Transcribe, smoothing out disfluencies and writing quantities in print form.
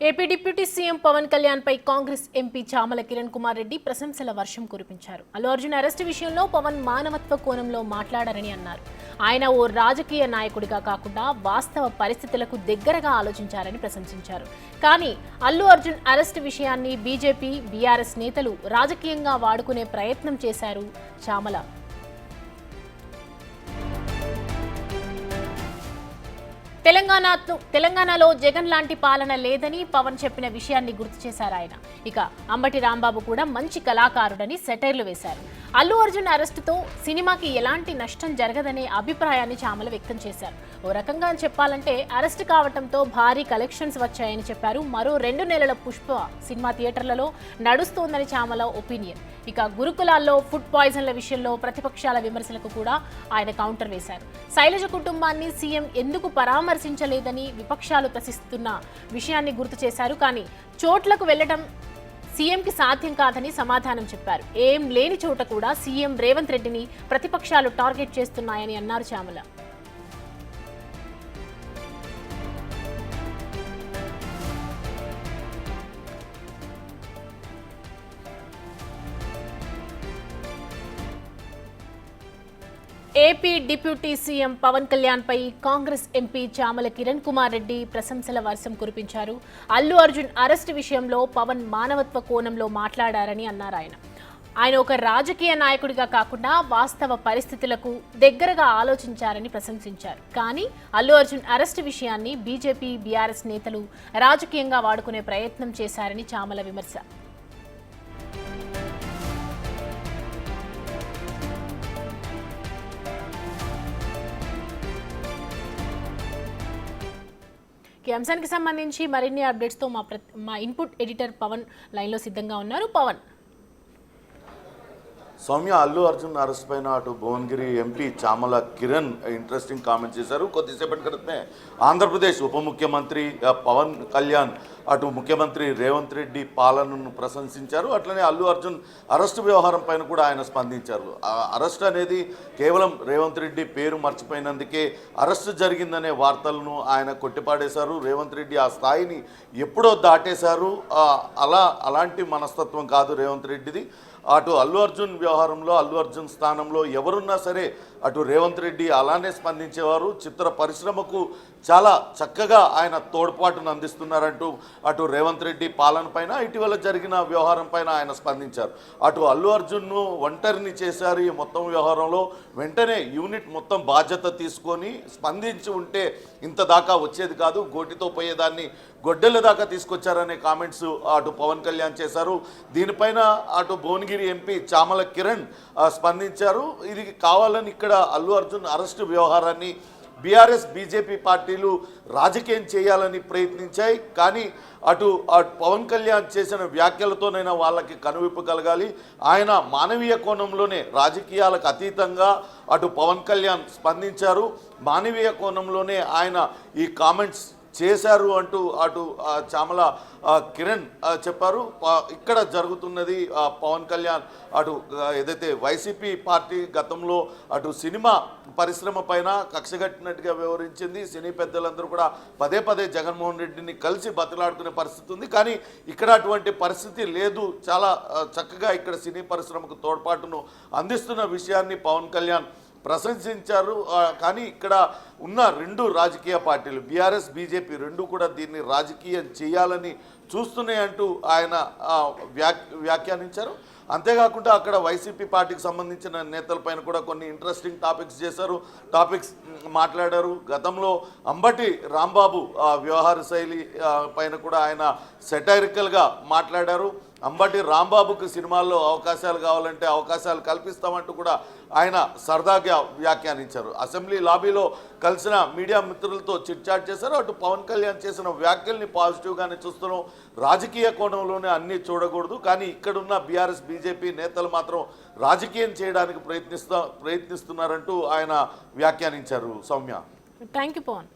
AP deputy CM Pawan Kalyan పై Congress MP Chamala Kiran Kumar Reddy ప్రశంసల వర్షం కురిపించారు. అల్లు అర్జున్ అరెస్టు విషయంలో పవన్ మానవత్వ కోణంలో మాట్లాడారని అన్నారు. ఆయన ఓ రాజకీయ నాయకుడిగా కాకుండా వాస్తవ పరిస్థితులకు దగ్గరగా ఆలోచించారని ప్రశంసించారు. కానీ అల్లు అర్జున్ అరెస్టు విషయాన్ని బీజేపీ, బీఆర్ఎస్ నేతలు రాజకీయంగా వాడుకునే ప్రయత్నం చేశారు చామల. తెలంగాణలో జగన్ లాంటి పాలన లేదని పవన్ చెప్పిన విషయాన్ని గుర్తు చేశారు ఆయన. ఇక అంబటి రాంబాబు కూడా మంచి కళాకారుడని సెటైర్లు వేశారు. అల్లు అర్జున్ అరెస్టుతో సినిమాకి ఎలాంటి నష్టం జరగదనే అభిప్రాయాన్ని చామల వ్యక్తం చేశారు. ఓ రకంగా చెప్పాలంటే అరెస్ట్ కావడంతో భారీ కలెక్షన్స్ వచ్చాయని చెప్పారు. మరో 2 నెలల పుష్ప సినిమా థియేటర్లలో నడుస్తోందని చామల ఒపీనియన్. ఇక గురుకులాల్లో ఫుడ్ పాయిజన్ల విషయంలో ప్రతిపక్షాల విమర్శలకు కూడా ఆయన కౌంటర్ వేశారు. శైలజ కుటుంబాన్ని సీఎం ఎందుకు పరామర్శించలేదని విపక్షాలు ప్రశ్నిస్తున్న విషయాన్ని గుర్తు చేశారు. కానీ చోట్లకు వెళ్లడం సీఎంకి సాధ్యం కాదని సమాధానం చెప్పారు. ఏం లేని చోట కూడా సీఎం రేవంత్ రెడ్డిని ప్రతిపక్షాలు టార్గెట్ చేస్తున్నాయని అన్నారు Chamala. AP deputy CM Pawan Kalyan పై కాంగ్రెస్ ఎంపీ చామల కిరణ్ కుమార్ రెడ్డి ప్రశంసల వర్షం కురిపించారు. అల్లు అర్జున్ అరెస్టు విషయంలో పవన్ మానవత్వ కోణంలో మాట్లాడారని అన్నారు ఆయన ఒక రాజకీయ నాయకుడిగా కాకుండా వాస్తవ పరిస్థితులకు దగ్గరగా ఆలోచించారని ప్రశంసించారు. కానీ అల్లు అర్జున్ అరెస్టు విషయాన్ని బీజేపీ, బీఆర్ఎస్ నేతలు రాజకీయంగా వాడుకునే ప్రయత్నం చేశారని చామల విమర్శ. ఈ అంశానికి సంబంధించి మరిన్ని అప్డేట్స్తో మా ఇన్పుట్ ఎడిటర్ పవన్ లైన్లో సిద్ధంగా ఉన్నారు. పవన్, సౌమ్య, అల్లు అర్జున్ అరెస్ట్ పైన అటు Bhuvanagiri MP Chamala Kiran interesting comment చేశారు. కొద్దిసేపటి క్రితమే ఆంధ్రప్రదేశ్ ఉప ముఖ్యమంత్రి పవన్ కళ్యాణ్ అటు ముఖ్యమంత్రి రేవంత్ రెడ్డి పాలనను ప్రశంసించారు. అట్లనే అల్లు అర్జున్ అరెస్టు వ్యవహారం పైన కూడా ఆయన స్పందించారు. అరెస్ట్ అనేది కేవలం రేవంత్ రెడ్డి పేరు మర్చిపోయినందుకే అరెస్టు జరిగిందనే వార్తలను ఆయన కొట్టిపాడేశారు. రేవంత్ రెడ్డి ఆ స్థాయిని ఎప్పుడో దాటేశారు. అలాంటి మనస్తత్వం కాదు రేవంత్ రెడ్డిది. అటు అల్లు అర్జున్ వ్యవహారంలో, అల్లు అర్జున్ స్థానంలో ఎవరున్నా సరే అటు రేవంత్ రెడ్డి అలానే స్పందించేవారు. చిత్ర పరిశ్రమకు చాలా చక్కగా ఆయన తోడ్పాటును అందిస్తున్నారంటూ అటు రేవంత్ రెడ్డి పాలన పైన, ఇటీవల జరిగిన వ్యవహారం పైన ఆయన స్పందించారు. అటు అల్లు అర్జున్ను ఒంటరిని చేశారు ఈ మొత్తం వ్యవహారంలో. వెంటనే యూనిట్ మొత్తం బాధ్యత తీసుకొని స్పందించి ఉంటే ఇంత దాకా వచ్చేది కాదు, గోటితో పోయేదాన్ని గొడ్డెల దాకా తీసుకొచ్చారనే కామెంట్స్ అటు పవన్ కళ్యాణ్ చేశారు. దీనిపైన అటు భువనగిరి ఎంపీ చామల కిరణ్ స్పందించారు. ఇది కావాలని ఇక్కడ అల్లు అర్జున్ అరెస్టు వ్యవహారాన్ని బీఆర్ఎస్, బీజేపీ పార్టీలు రాజకీయం చేయాలని ప్రయత్నించాయి. కానీ అటు పవన్ కళ్యాణ్ చేసిన వ్యాఖ్యలతోనైనా వాళ్ళకి కనువిప్పు కలగాలి. ఆయన మానవీయ కోణంలోనే, రాజకీయాలకు అతీతంగా అటు పవన్ కళ్యాణ్ స్పందించారు. మానవీయ కోణంలోనే ఆయన ఈ కామెంట్స్ చేశారు అంటూ అటు చామల కిరణ్ చెప్పారు. ఇక్కడ జరుగుతున్నది పవన్ కళ్యాణ్ అటు ఏదైతే వైసీపీ పార్టీ గతంలో అటు సినిమా పరిశ్రమ పైన కక్షగట్టినట్టుగా వ్యవహరించింది. సినీ పెద్దలందరూ కూడా పదే పదే జగన్మోహన్ రెడ్డిని కలిసి బతిలాడుకునే పరిస్థితి ఉంది. కానీ ఇక్కడ అటువంటి పరిస్థితి లేదు. చాలా చక్కగా ఇక్కడ సినీ పరిశ్రమకు తోడ్పాటును అందిస్తున్న విషయాన్ని పవన్ కళ్యాణ్ ప్రశంసించారు. కానీ ఇక్కడ ఉన్న 2 రాజకీయ పార్టీలు బీఆర్ఎస్, బీజేపీ రెండు కూడా దీన్ని రాజకీయం చేయాలని చూస్తున్నాయంటూ ఆయన వ్యాఖ్యానించారు. అంతేకాకుండా అక్కడ వైసీపీ పార్టీకి సంబంధించిన నేతలపైన కూడా కొన్ని ఇంట్రెస్టింగ్ టాపిక్స్ మాట్లాడారు. గతంలో అంబటి రాంబాబు వ్యవహార శైలి పైన కూడా ఆయన సెటైరికల్గా మాట్లాడారు. అంబటి రాంబాబుకు సినిమాల్లో అవకాశాలు కావాలంటే అవకాశాలు కల్పిస్తామంటూ కూడా ఆయన సరదాగా వ్యాఖ్యానించారు. అసెంబ్లీ లాబీలో కలిసిన మీడియా మిత్రులతో చిట్చాట్ చేశారు. అటు పవన్ కళ్యాణ్ చేసిన వ్యాఖ్యల్ని పాజిటివ్గానే చూస్తున్నాం. రాజకీయ కోణంలోనే అన్నీ చూడకూడదు. కానీ ఇక్కడున్న బీఆర్ఎస్, బీజేపీ నేతలు మాత్రం రాజకీయం చేయడానికి ప్రయత్నిస్తున్నారంటూ ఆయన వ్యాఖ్యానించారు. Soumya, thank you Pawan.